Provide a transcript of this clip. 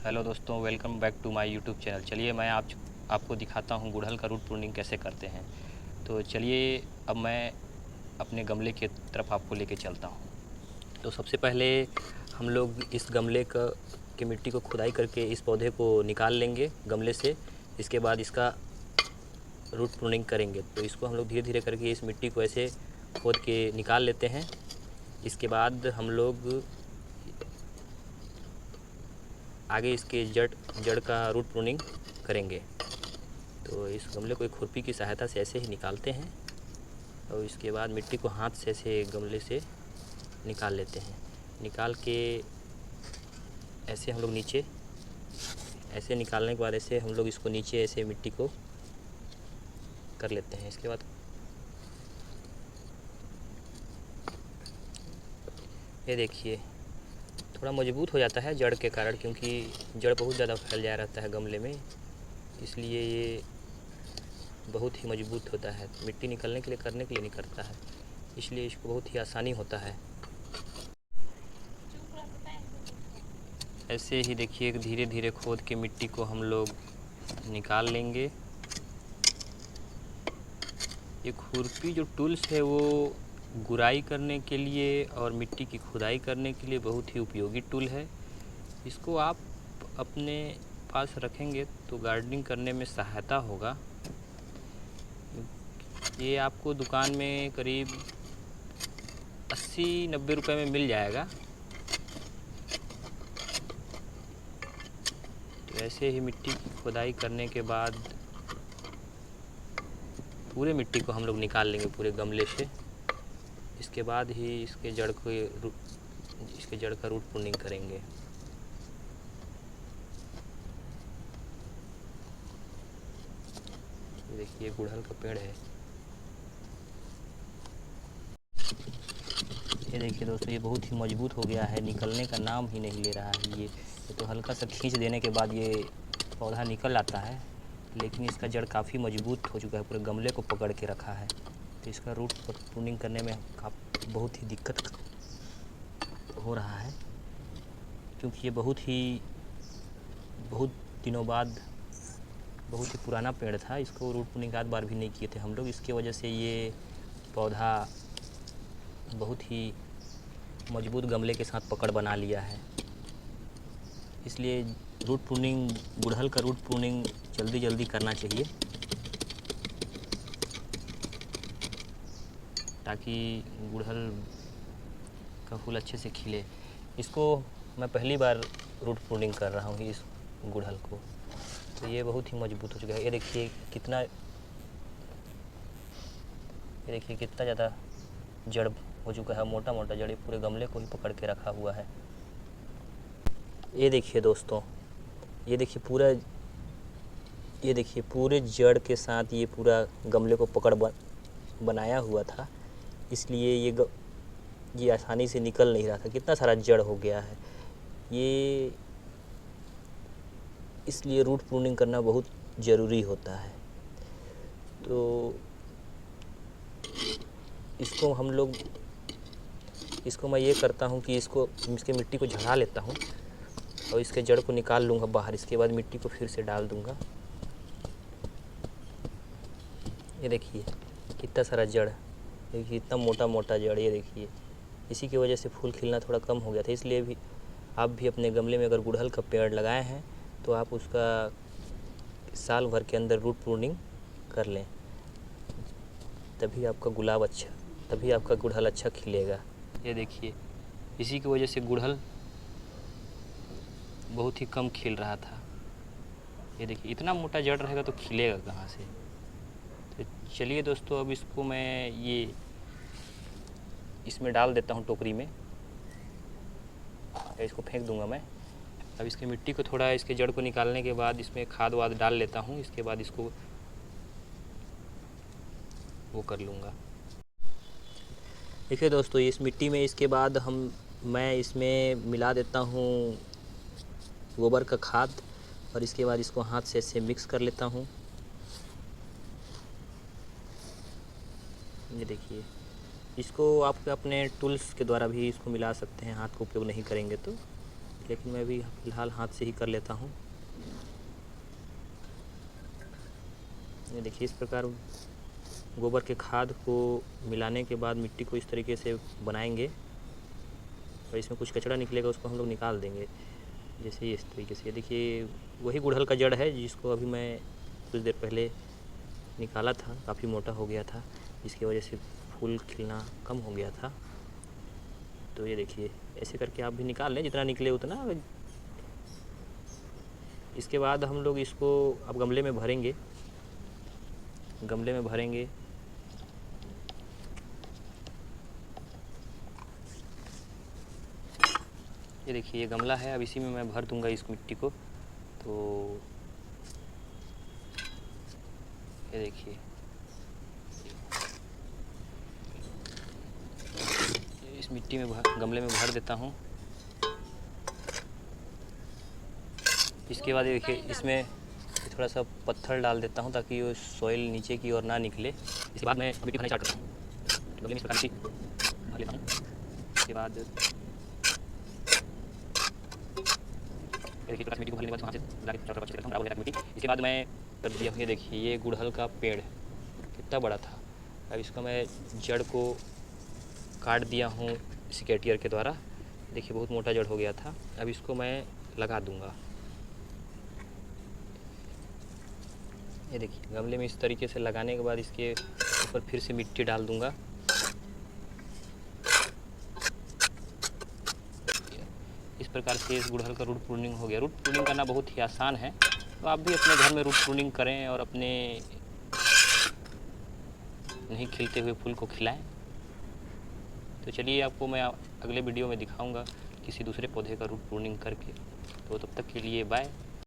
Hello दोस्तों, welcome back to my YouTube channel. चलिए मैं आपको दिखाता हूँ गुड़हल का रूट प्रूनिंग कैसे करते हैं। तो चलिए अब मैं अपने गमले की तरफ आपको लेके चलता हूँ। तो सबसे पहले हम लोग इस गमले की मिट्टी को खुदाई करके इस पौधे को निकाल लेंगे गमले से। इसके बाद इसका रूट प्रूनिंग करेंगे। तो इसको हम लोग धीरे धीरे करके इस मिट्टी को ऐसे खोद के निकाल लेते हैं। इसके बाद हम लोग आगे इसके जड़ का रूट प्रूनिंग करेंगे। तो इस गमले को एक खुरपी की सहायता से ऐसे ही निकालते हैं और इसके बाद मिट्टी को हाथ से ऐसे गमले से निकाल लेते हैं। निकाल के ऐसे हम लोग नीचे, ऐसे निकालने के बाद ऐसे हम लोग इसको नीचे ऐसे मिट्टी को कर लेते हैं। इसके बाद ये देखिए थोड़ा मजबूत हो जाता है जड़ के कारण, क्योंकि जड़ बहुत ज़्यादा फैल जा रहता है गमले में, इसलिए ये बहुत ही मजबूत होता है। मिट्टी निकलने के लिए करने के लिए नहीं करता है, इसलिए इसको बहुत ही आसानी होता है। ऐसे ही देखिए धीरे धीरे खोद के मिट्टी को हम लोग निकाल लेंगे। ये खुरपी जो टूल्स है वो गुड़ाई करने के लिए और मिट्टी की खुदाई करने के लिए बहुत ही उपयोगी टूल है। इसको आप अपने पास रखेंगे तो गार्डनिंग करने में सहायता होगा। ये आपको दुकान में करीब 80-90 रुपए में मिल जाएगा। तो ऐसे ही मिट्टी की खुदाई करने के बाद पूरे मिट्टी को हम लोग निकाल लेंगे पूरे गमले से। इसके बाद ही इसके जड़ का रूट प्रूनिंग करेंगे। देखिए गुड़हल का पेड़ है। ये देखिए दोस्तों, ये बहुत ही मजबूत हो गया है, निकलने का नाम ही नहीं ले रहा है। ये तो हल्का सा खींच देने के बाद ये पौधा निकल आता है, लेकिन इसका जड़ काफ़ी मजबूत हो चुका है, पूरे गमले को पकड़ के रखा है। तो इसका रूट प्रूनिंग करने में बहुत ही दिक्कत हो रहा है, क्योंकि ये बहुत दिनों बाद, बहुत ही पुराना पेड़ था। इसको रूट प्रूनिंग आध बार भी नहीं किए थे हम लोग। इसके वजह से ये पौधा बहुत ही मजबूत गमले के साथ पकड़ बना लिया है। इसलिए रूट प्रूनिंग, गुड़हल का रूट प्रूनिंग जल्दी जल्दी करना चाहिए, ताकि गुड़हल का फूल अच्छे से खिले। इसको मैं पहली बार रूट प्रूनिंग कर रहा हूँ इस गुड़हल को। तो ये बहुत ही मजबूत हो चुका है। ये देखिए कितना ज़्यादा जड़ हो चुका है, मोटा मोटा जड़ पूरे गमले को ही पकड़ के रखा हुआ है। ये देखिए दोस्तों, ये देखिए पूरे जड़ के साथ ये पूरा गमले को पकड़ बनाया हुआ था, इसलिए ये आसानी से निकल नहीं रहा था। कितना सारा जड़ हो गया है ये, इसलिए रूट प्रूनिंग करना बहुत ज़रूरी होता है। तो इसको मैं ये करता हूँ कि इसके मिट्टी को झड़ा लेता हूँ और इसके जड़ को निकाल लूँगा बाहर। इसके बाद मिट्टी को फिर से डाल दूँगा। ये देखिए कितना सारा जड़, देखिए इतना मोटा मोटा जड़। ये देखिए इसी की वजह से फूल खिलना थोड़ा कम हो गया था। इसलिए भी आप भी अपने गमले में अगर गुड़हल का पेड़ लगाए हैं तो आप उसका साल भर के अंदर रूट प्रूनिंग कर लें, तभी आपका गुड़हल अच्छा खिलेगा। ये देखिए इसी की वजह से गुड़हल बहुत ही कम खिल रहा था। ये देखिए इतना मोटा जड़ रहेगा तो खिलेगा कहाँ से। तो चलिए दोस्तों, अब इसको मैं इसमें डाल देता हूँ टोकरी में, इसको फेंक दूंगा मैं। अब इसकी मिट्टी को थोड़ा, इसके जड़ को निकालने के बाद इसमें खाद वाद डाल लेता हूँ। इसके बाद इसको वो कर लूँगा। देखिए दोस्तों, इस मिट्टी में इसके बाद मैं इसमें मिला देता हूँ गोबर का खाद, और इसके बाद इसको हाथ से ऐसे मिक्स कर लेता हूँ। ये देखिए, इसको आप अपने टूल्स के द्वारा भी इसको मिला सकते हैं, हाथ का उपयोग नहीं करेंगे तो। लेकिन मैं भी फ़िलहाल हाथ से ही कर लेता हूँ। ये देखिए, इस प्रकार गोबर के खाद को मिलाने के बाद मिट्टी को इस तरीके से बनाएंगे और इसमें कुछ कचरा निकलेगा, उसको हम लोग निकाल देंगे। जैसे ये इस तरीके से, ये देखिए वही गुड़हल का जड़ है जिसको अभी मैं कुछ देर पहले निकाला था। काफ़ी मोटा हो गया था, जिसकी वजह से फूल खिलना कम हो गया था। तो ये देखिए, ऐसे करके आप भी निकाल लें, जितना निकले उतना। इसके बाद हम लोग इसको अब गमले में भरेंगे। ये देखिए, ये गमला है, अब इसी में मैं भर दूंगा इस मिट्टी को। तो ये देखिए, इस मिट्टी में गमले में भर देता हूँ। इसके बाद ये देखिए, इसमें थोड़ा सा पत्थर डाल देता हूँ ताकि वो सॉइल नीचे की ओर ना निकले। इसके बाद मैं मिट्टी भरना स्टार्ट करता हूँ। गमले में इस प्रकार से भर लेता हूँ। इसके बाद देखिए, मिट्टी को भरने के बाद वहाँ से ला के चारों तरफ अच्छे से करता हूँ, बराबर हो जाता है मिट्टी। इसके बाद मैं कर दिया हूँ, ये देखिए, ये गुड़हल का पेड़ कितना बड़ा था। अब इसका मैं जड़ को काट दिया हूँ सिकेटियर के द्वारा। देखिए, बहुत मोटा जड़ हो गया था। अब इसको मैं लगा दूँगा। ये देखिए, गमले में इस तरीके से लगाने के बाद इसके ऊपर फिर से मिट्टी डाल दूँगा। इस प्रकार से इस गुड़हल का रूट प्रूनिंग हो गया। रूट प्रूनिंग करना बहुत ही आसान है, तो आप भी अपने घर में रूट प्रूनिंग करें और अपने नहीं खिलते हुए फूल को खिलाएं। तो चलिए, आपको मैं अगले वीडियो में दिखाऊंगा किसी दूसरे पौधे का रूट प्रूनिंग करके। तो तब तक के लिए बाय।